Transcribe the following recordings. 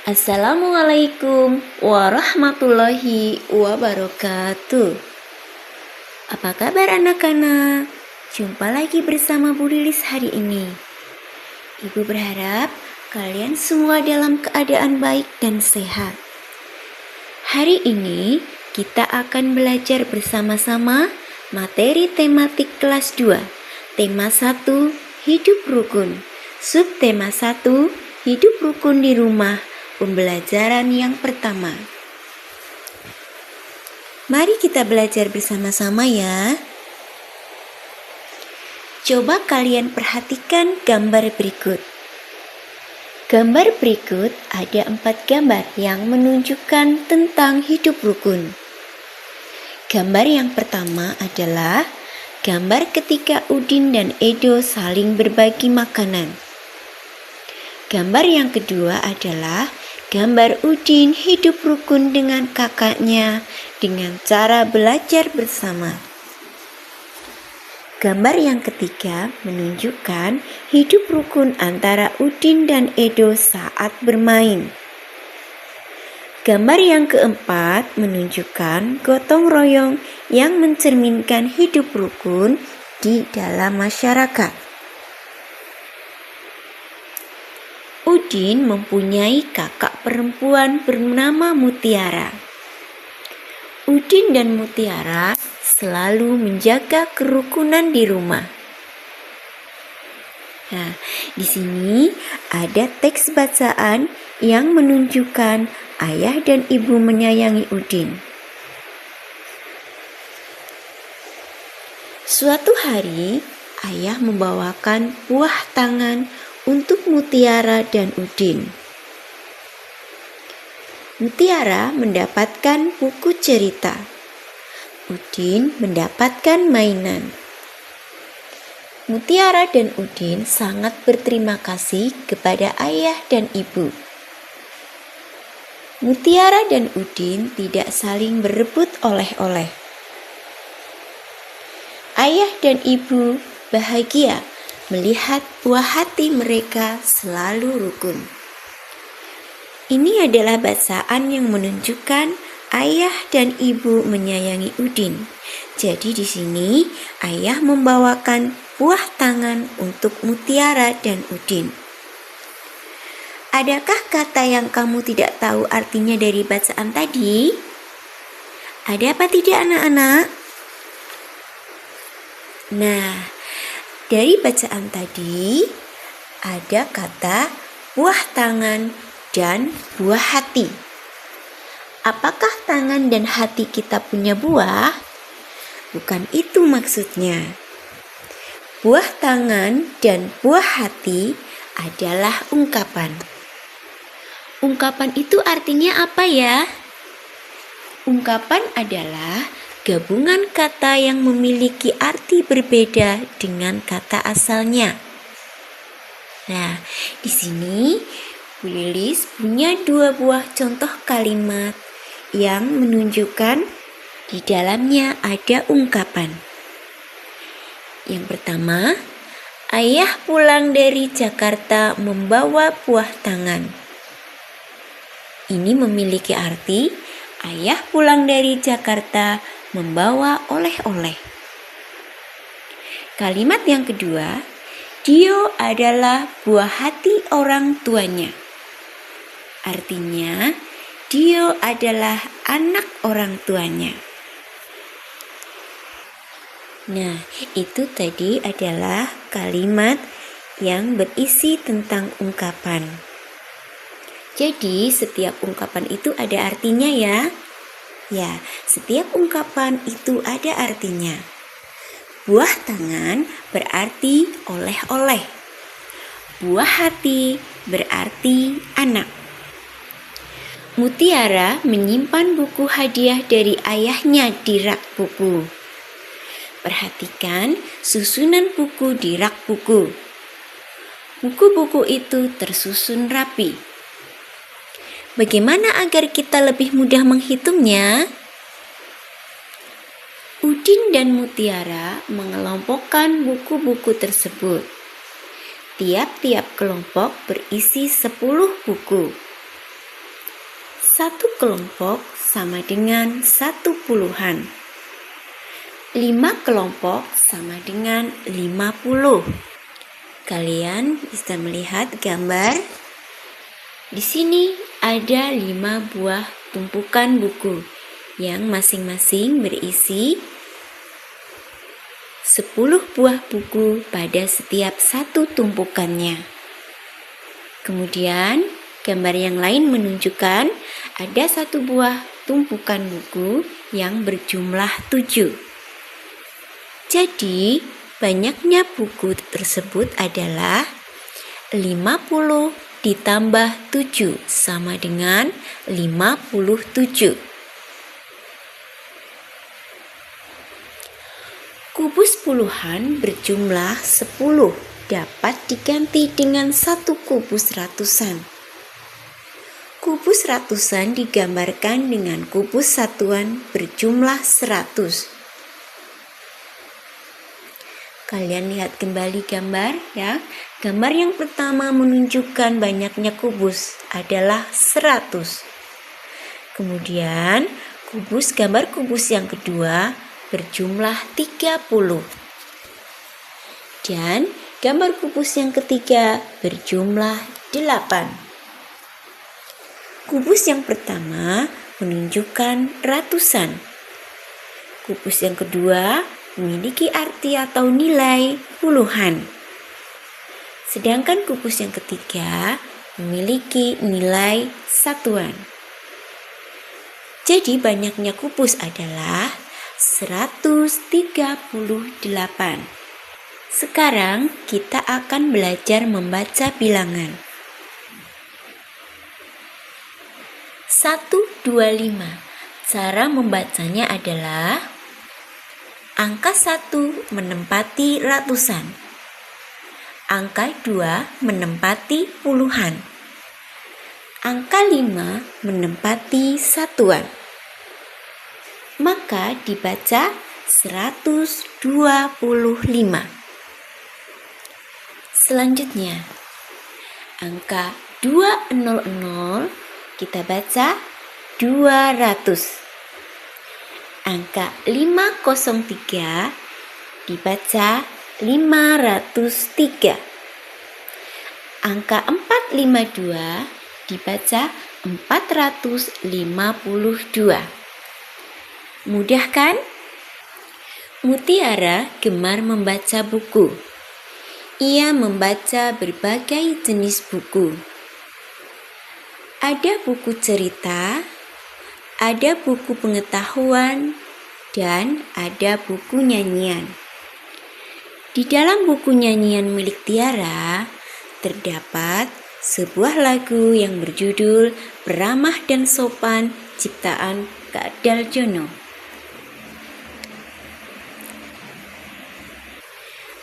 Assalamualaikum warahmatullahi wabarakatuh. Apa kabar anak-anak? Jumpa lagi bersama Bu Lilis hari ini. Ibu berharap kalian semua dalam keadaan baik dan sehat. Hari ini kita akan belajar bersama-sama materi tematik kelas 2. Tema 1, hidup rukun. Subtema 1, hidup rukun di rumah. Pembelajaran yang pertama. Mari kita belajar bersama-sama ya. Coba kalian perhatikan gambar berikut. Gambar berikut ada 4 gambar yang menunjukkan tentang hidup rukun. Gambar yang pertama adalah gambar ketika Udin dan Edo saling berbagi makanan. Gambar yang kedua adalah gambar Udin hidup rukun dengan kakaknya dengan cara belajar bersama. Gambar yang ketiga menunjukkan hidup rukun antara Udin dan Edo saat bermain. Gambar yang keempat menunjukkan gotong royong yang mencerminkan hidup rukun di dalam masyarakat. Udin mempunyai kakak perempuan bernama Mutiara. Udin dan Mutiara selalu menjaga kerukunan di rumah. Nah, di sini ada teks bacaan yang menunjukkan ayah dan ibu menyayangi Udin. Suatu hari, ayah membawakan buah tangan untuk Mutiara dan Udin. Mutiara mendapatkan buku cerita. Udin mendapatkan mainan. Mutiara dan Udin sangat berterima kasih kepada ayah dan ibu. Mutiara dan Udin tidak saling berebut oleh-oleh. Ayah dan ibu bahagia melihat buah hati mereka selalu rukun. Ini adalah bacaan yang menunjukkan ayah dan ibu menyayangi Udin. Jadi di sini ayah membawakan buah tangan untuk Mutiara dan Udin. Adakah kata yang kamu tidak tahu artinya dari bacaan tadi? Ada apa tidak anak-anak? Nah, dari bacaan tadi ada kata buah tangan dan buah hati. Apakah tangan dan hati kita punya buah? Bukan itu maksudnya. Buah tangan dan buah hati adalah ungkapan. Ungkapan itu artinya apa ya? Ungkapan adalah gabungan kata yang memiliki arti berbeda dengan kata asalnya. Nah, di sini Bu Lilis punya 2 buah contoh kalimat yang menunjukkan di dalamnya ada ungkapan. Yang pertama, ayah pulang dari Jakarta membawa buah tangan. Ini memiliki arti ayah pulang dari Jakarta membawa oleh-oleh. Kalimat yang kedua, Dio adalah buah hati orang tuanya. Artinya, Dio adalah anak orang tuanya. Nah, itu tadi adalah kalimat yang berisi tentang ungkapan. Jadi, setiap ungkapan itu ada artinya ya. Ya, setiap ungkapan itu ada artinya. Buah tangan berarti oleh-oleh. Buah hati berarti anak. Mutiara menyimpan buku hadiah dari ayahnya di rak buku. Perhatikan susunan buku di rak buku. Buku-buku itu tersusun rapi. Bagaimana agar kita lebih mudah menghitungnya? Udin dan Mutiara mengelompokkan buku-buku tersebut. Tiap-tiap kelompok berisi 10 buku. Satu kelompok sama dengan 1/10. 5 kelompok sama dengan 50. Kalian bisa melihat gambar. Di sini ada 5 buah tumpukan buku yang masing-masing berisi 10 buah buku pada setiap satu tumpukannya. Kemudian, gambar yang lain menunjukkan ada 1 buah tumpukan buku yang berjumlah 7. Jadi, banyaknya buku tersebut adalah 50 ditambah 7 sama dengan 57. Kubus puluhan berjumlah 10 dapat diganti dengan 1 kubus ratusan. Kubus ratusan digambarkan dengan kubus satuan berjumlah 100. Kalian lihat kembali gambar ya. Gambar yang pertama menunjukkan banyaknya kubus adalah 100. Kemudian gambar kubus yang kedua berjumlah 30. Dan gambar kubus yang ketiga berjumlah 8. Kubus yang pertama menunjukkan ratusan. Kubus yang kedua memiliki arti atau nilai puluhan. Sedangkan kubus yang ketiga memiliki nilai satuan. Jadi banyaknya kubus adalah 138. Sekarang kita akan belajar membaca bilangan. 125. Cara membacanya adalah angka 1 menempati ratusan. Angka 2 menempati puluhan. Angka 5 menempati satuan. Maka dibaca 125. Selanjutnya, angka 200 kita baca 200. Angka 503 dibaca 503. Angka 452 dibaca 452. Mudah kan? Mutiara gemar membaca buku. Ia membaca berbagai jenis buku. Ada buku cerita, ada buku pengetahuan, dan ada buku nyanyian. Di dalam buku nyanyian milik Tiara, terdapat sebuah lagu yang berjudul Beramah dan Sopan ciptaan Kak Daljono.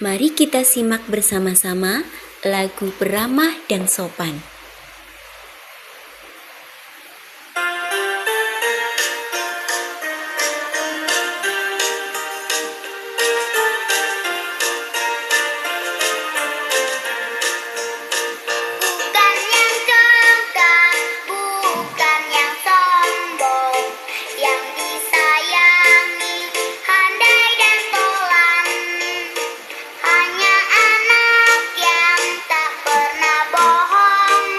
Mari kita simak bersama-sama lagu Beramah dan Sopan. Hanya anak yang tak pernah bohong.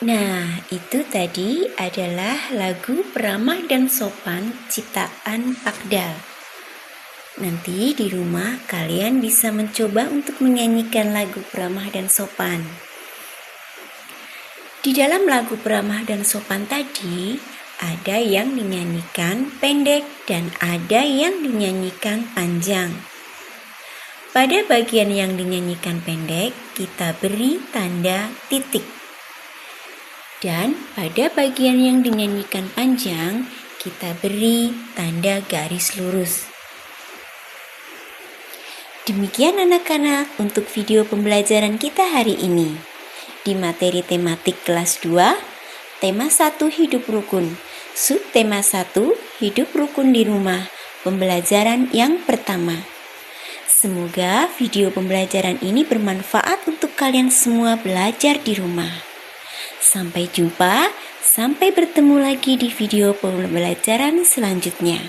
Nah, itu tadi adalah lagu Peramah dan Sopan ciptaan Pakdal. Nanti di rumah kalian bisa mencoba untuk menyanyikan lagu Peramah dan Sopan. Di dalam lagu Peramah dan Sopan tadi, ada yang dinyanyikan pendek dan ada yang dinyanyikan panjang. Pada bagian yang dinyanyikan pendek, kita beri tanda titik. Dan pada bagian yang dinyanyikan panjang, kita beri tanda garis lurus. Demikian anak-anak untuk video pembelajaran kita hari ini. Di materi tematik kelas 2, tema 1 hidup rukun, subtema 1 hidup rukun di rumah, pembelajaran yang pertama. Semoga video pembelajaran ini bermanfaat untuk kalian semua belajar di rumah. Sampai jumpa, sampai bertemu lagi di video pembelajaran selanjutnya.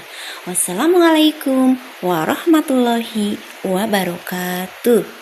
Wassalamualaikum warahmatullahi wabarakatuh.